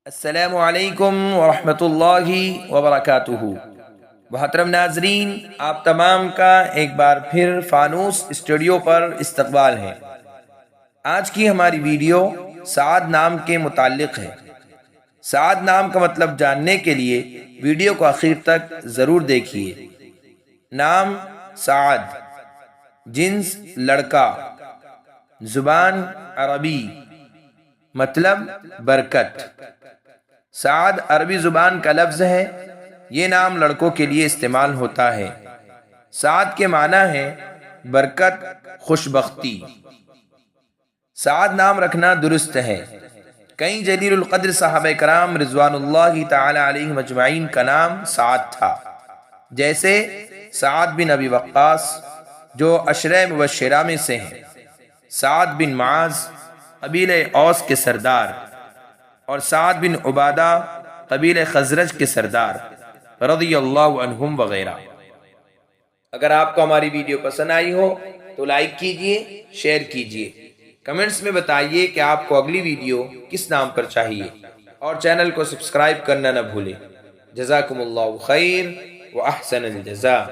السلام علیکم ورحمۃ اللہ وبرکاتہ۔ محترم ناظرین، آپ تمام کا ایک بار پھر فانوس اسٹوڈیو پر استقبال ہے۔ آج کی ہماری ویڈیو سعد نام کے متعلق ہے۔ سعد نام کا مطلب جاننے کے لیے ویڈیو کو آخر تک ضرور دیکھیے۔ نام سعد، جنس لڑکا، زبان عربی، مطلب برکت۔ سعد عربی زبان کا لفظ ہے، یہ نام لڑکوں کے لیے استعمال ہوتا ہے۔ سعد کے معنی ہے برکت، خوش بختی۔ سعد نام رکھنا درست ہے۔ کئی جلیل القدر صحابہ کرام رضوان اللہ تعالی علیہم اجمعین کا نام سعد تھا، جیسے سعد بن ابی وقاص جو عشرہ مبشرہ میں سے ہیں، سعد بن معاذ قبیلہ اوس کے سردار، اور سعد بن عبادہ قبیلہ خزرج کے سردار رضی اللہ عنہم وغیرہ۔ اگر آپ کو ہماری ویڈیو پسند آئی ہو تو لائک کیجئے، شیئر کیجئے، کمنٹس میں بتائیے کہ آپ کو اگلی ویڈیو کس نام پر چاہیے، اور چینل کو سبسکرائب کرنا نہ بھولیں۔ جزاکم اللہ خیر و احسن الجزاء۔